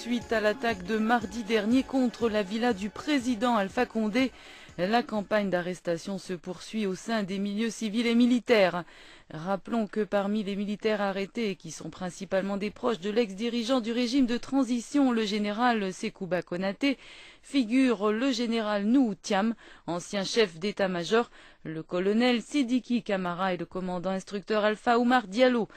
suite à l'attaque de mardi dernier contre la villa du président Alpha Condé. La campagne d'arrestation se poursuit au sein des milieux civils et militaires. Rappelons que parmi les militaires arrêtés, qui sont principalement des proches de l'ex-dirigeant du régime de transition, le général Sekouba Konaté, figure le général Nou Thiam, ancien chef d'état-major, le colonel Sidiki Camara et le commandant instructeur Alpha Oumar Diallo.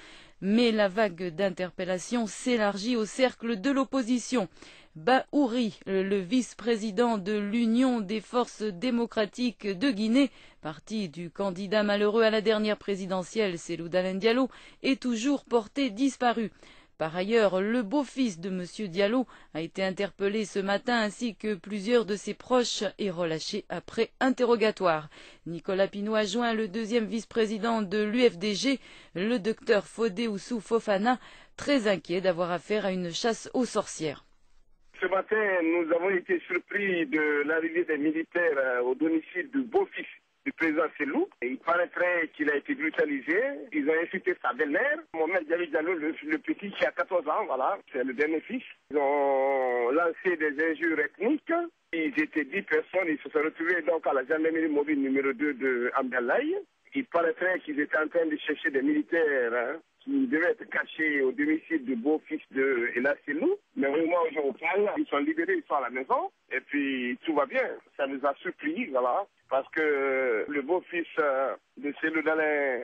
Mais la vague d'interpellations s'élargit au cercle de l'opposition. Bahouri, le vice-président de l'Union des forces démocratiques de Guinée, parti du candidat malheureux à la dernière présidentielle, Cellou Dalein Diallo, est toujours porté disparu. Par ailleurs, le beau-fils de M. Diallo a été interpellé ce matin ainsi que plusieurs de ses proches et relâché après interrogatoire. Nicolas Pinault a joint le deuxième vice-président de l'UFDG, le docteur Fodé Oussou Fofana, très inquiet d'avoir affaire à une chasse aux sorcières. Ce matin, nous avons été surpris de l'arrivée des militaires au domicile du beau-fils du président Cellou. Il paraîtrait qu'il a été brutalisé. Ils ont insulté sa belle-mère, Mohamed Diallo, le petit qui a 14 ans, voilà, c'est le dernier fils. Ils ont lancé des injures ethniques. Ils étaient 10 personnes, ils se sont retrouvés donc à la gendarmerie mobile numéro 2 de Amdalaï. Il paraîtrait qu'ils étaient en train de chercher des militaires qui devaient être cachés au domicile du beau-fils de Ela Cellou. Mais au moment où je vous parle, ils sont libérés, ils sont à la maison. Et puis tout va bien. Ça nous a surpris, voilà. Parce que le beau-fils de Cellou Dalein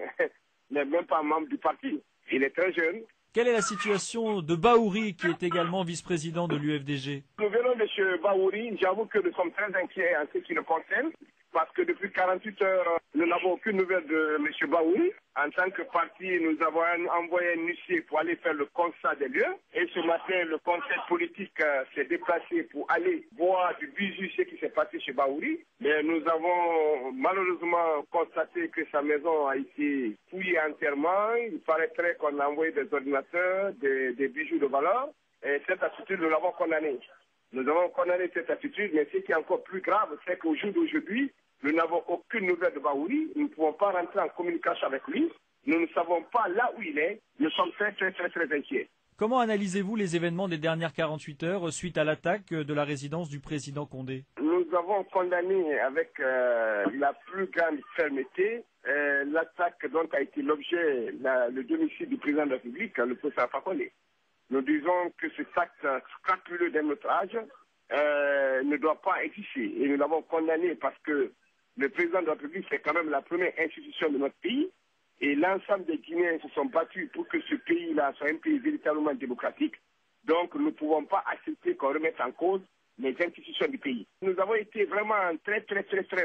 n'est même pas membre du parti. Il est très jeune. Quelle est la situation de Bahouri, qui est également vice-président de l'UFDG? Nous venons de M. Bahouri. J'avoue que nous sommes très inquiets en ce qui le concerne. Parce que depuis 48 heures, nous n'avons aucune nouvelle de M. Bahouri. En tant que parti, nous avons envoyé un huissier pour aller faire le constat des lieux. Et ce matin, le conseil politique s'est déplacé pour aller voir du visu ce qui s'est passé chez Bahouri. Mais nous avons malheureusement constaté que sa maison a été fouillée entièrement. Il paraîtrait qu'on a envoyé des ordinateurs, des bijoux de valeur. Et cette attitude, nous l'avons condamnée. Nous avons condamné cette attitude, mais ce qui est encore plus grave, c'est qu'au jour d'aujourd'hui, nous n'avons aucune nouvelle de Bahouri. Nous ne pouvons pas rentrer en communication avec lui. Nous ne savons pas là où il est. Nous sommes très inquiets. Comment analysez-vous les événements des dernières 48 heures suite à l'attaque de la résidence du président Condé? Nous avons condamné avec la plus grande fermeté l'attaque dont a été l'objet le domicile du président de la République, le président Alpha Condé. Nous disons que cet acte scrupuleux d'un autre âge ne doit pas exister. Et nous l'avons condamné parce que le président de la République, c'est quand même la première institution de notre pays. Et l'ensemble des Guinéens se sont battus pour que ce pays-là soit un pays véritablement démocratique. Donc, nous ne pouvons pas accepter qu'on remette en cause les institutions du pays. Nous avons été vraiment très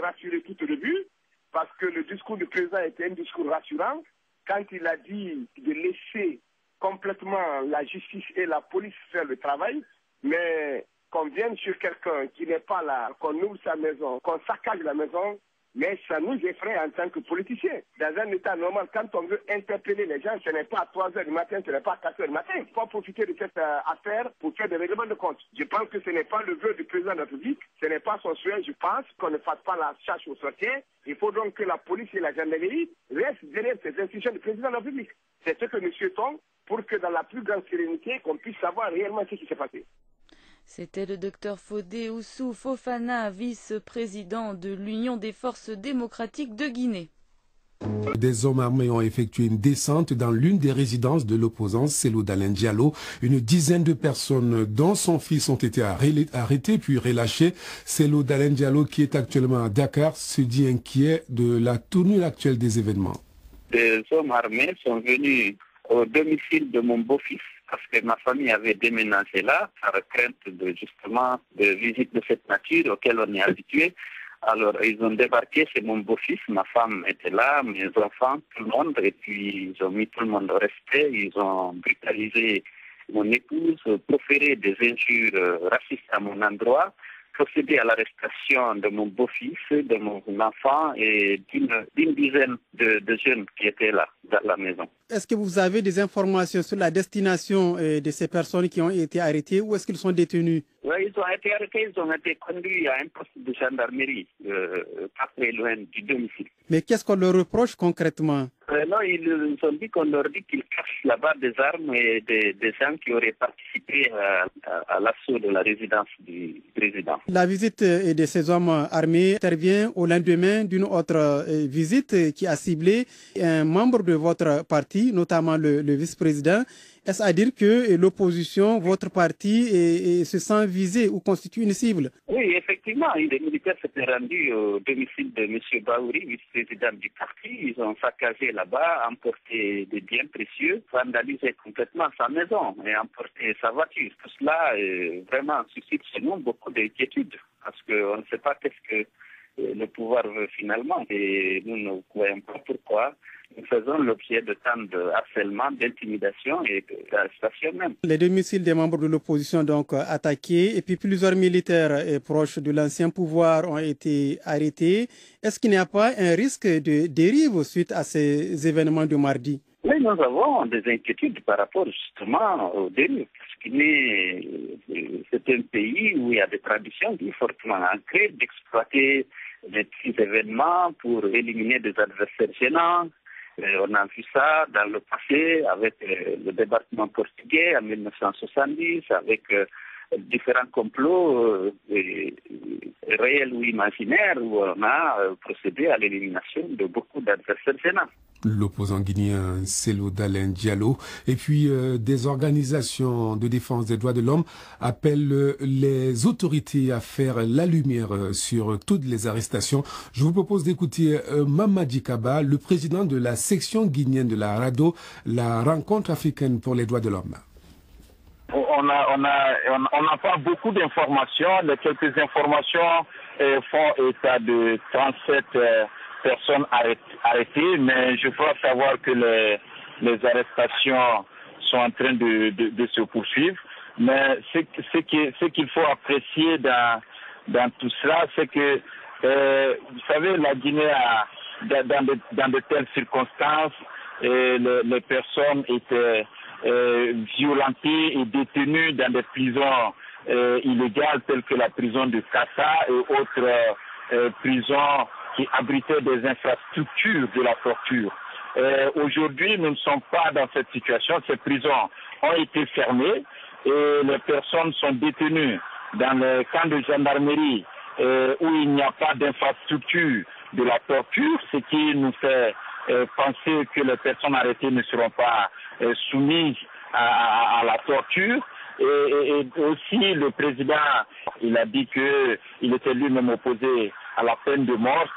rassurés tout au début, parce que le discours du président était un discours rassurant. Quand il a dit de laisser complètement la justice et la police faire le travail, mais qu'on vienne sur quelqu'un qui n'est pas là, qu'on ouvre sa maison, qu'on saccage la maison, mais ça nous effraie en tant que politiciens. Dans un état normal, quand on veut interpeller les gens, ce n'est pas à 3 heures du matin, ce n'est pas à 4 heures du matin. Il faut profiter de cette affaire pour faire des règlements de compte. Je pense que ce n'est pas le vœu du président de la République, ce n'est pas son souhait. Je pense qu'on ne fasse pas la chasse aux sorcières. Il faut donc que la police et la gendarmerie restent derrière ces institutions du président de la République. C'est ce que nous souhaitons pour que dans la plus grande sérénité, qu'on puisse savoir réellement ce qui s'est passé. C'était le docteur Fodé Oussou Fofana, vice-président de l'Union des forces démocratiques de Guinée. Des hommes armés ont effectué une descente dans l'une des résidences de l'opposant Cellou Dalein Diallo. Une dizaine de personnes, dont son fils, ont été arrêtées puis relâchées. Cellou Dalein Diallo, qui est actuellement à Dakar, se dit inquiet de la tournure actuelle des événements. Des hommes armés sont venus au domicile de mon beau-fils, parce que ma famille avait déménagé là, par crainte de visites de cette nature auxquelles on est habitué. Alors, ils ont débarqué chez mon beau-fils, ma femme était là, mes enfants, tout le monde, et puis ils ont mis tout le monde au respect, ils ont brutalisé mon épouse, proféré des injures racistes à mon endroit, procédé à l'arrestation de mon beau-fils, de mon enfant et d'une dizaine de jeunes qui étaient là, dans la maison. Est-ce que vous avez des informations sur la destination de ces personnes qui ont été arrêtées ou est-ce qu'ils sont détenus? Oui, ils ont été arrêtés, ils ont été conduits à un poste de gendarmerie, pas très loin du domicile. Mais qu'est-ce qu'on leur reproche concrètement? Non, ils nous ont dit qu'on leur dit qu'ils cachent là-bas des armes et des gens qui auraient participé à l'assaut de la résidence du président. La visite de ces hommes armés intervient au lendemain d'une autre visite qui a ciblé un membre de votre parti, notamment le vice-président. Est-ce à dire que l'opposition, votre parti, se sent visé ou constitue une cible? Oui, effectivement, les militaires s'étaient rendus au domicile de M. Baouri, vice-président du parti. Ils ont saccagé là-bas, emporté des biens précieux, vandalisé complètement sa maison et emporté sa voiture. Tout cela vraiment suscite chez nous beaucoup d'inquiétude parce qu'on ne sait pas qu'est-ce que le pouvoir veut finalement et nous ne voyons pas pourquoi nous faisons l'objet de tant de harcèlement, d'intimidation et d'arrestation même. Les domiciles des membres de l'opposition donc attaqués et puis plusieurs militaires proches de l'ancien pouvoir ont été arrêtés. Est-ce qu'il n'y a pas un risque de dérive suite à ces événements de mardi? Oui, nous avons des inquiétudes par rapport justement aux dérives. Parce que c'est un pays où il y a des traditions qui sont fortement ancrées d'exploiter des petits événements pour éliminer des adversaires gênants. On a vu ça dans le passé avec le débarquement portugais en 1970, avec différents complots réels ou imaginaires où on a procédé à l'élimination de beaucoup d'adversaires gênants. L'opposant guinéen Cellou Dalein Diallo et puis des organisations de défense des droits de l'homme appellent les autorités à faire la lumière sur toutes les arrestations. Je vous propose d'écouter Mamadi Kaba, le président de la section guinéenne de la RADDHO, la rencontre africaine pour les droits de l'homme. On n'a pas beaucoup d'informations. Les quelques informations font état de 37 personnes arrêtées, mais je crois savoir que les arrestations sont en train de se poursuivre. Mais ce qu'il faut apprécier dans tout cela, c'est que, vous savez, la Guinée, dans de telles circonstances, les personnes étaient violentées et détenues dans des prisons illégales telles que la prison de Kassa et autres prisons qui abritaient des infrastructures de la torture. Aujourd'hui, nous ne sommes pas dans cette situation. Ces prisons ont été fermées et les personnes sont détenues dans les camps de gendarmerie où il n'y a pas d'infrastructure de la torture, ce qui nous fait penser que les personnes arrêtées ne seront pas soumises à la torture. Et aussi, le président, il a dit qu'il était lui-même opposé à la peine de mort.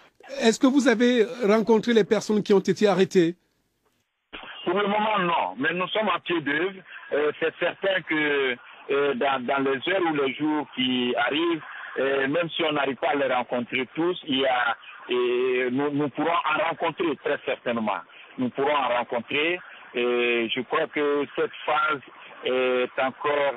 Est-ce que vous avez rencontré les personnes qui ont été arrêtées? Pour le moment, non. Mais nous sommes à pied d'œuvre. C'est certain que dans les heures ou les jours qui arrivent, même si on n'arrive pas à les rencontrer tous, nous pourrons en rencontrer très certainement. Nous pourrons en rencontrer. Et je crois que cette phase est encore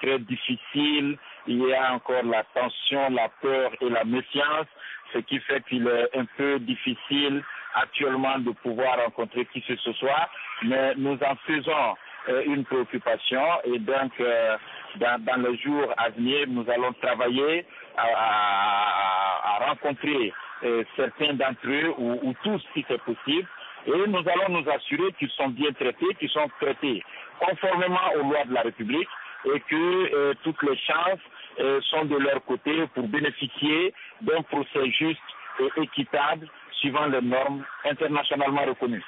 très difficile. Il y a encore la tension, la peur et la méfiance, ce qui fait qu'il est un peu difficile actuellement de pouvoir rencontrer qui que ce soit. Mais nous en faisons une préoccupation et donc dans les jours à venir, nous allons travailler à rencontrer certains d'entre eux ou tous si c'est possible. Et nous allons nous assurer qu'ils sont bien traités, qu'ils sont traités conformément aux lois de la République et que toutes les chances sont de leur côté pour bénéficier d'un procès juste et équitable suivant les normes internationalement reconnues.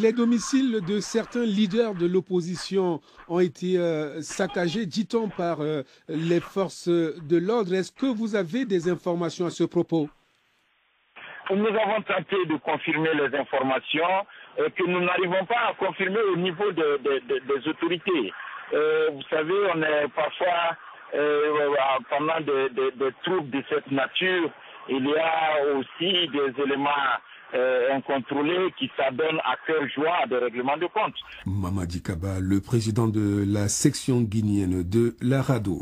Les domiciles de certains leaders de l'opposition ont été saccagés, dit-on, par les forces de l'ordre. Est-ce que vous avez des informations à ce propos? Nous avons tenté de confirmer les informations que nous n'arrivons pas à confirmer au niveau des autorités. Vous savez, on est parfois, pendant des troubles de cette nature, il y a aussi des éléments incontrôlés qui s'adonnent à cœur joie à des règlements de compte. Mamadi Kaba, le président de la section guinéenne de la RADDHO.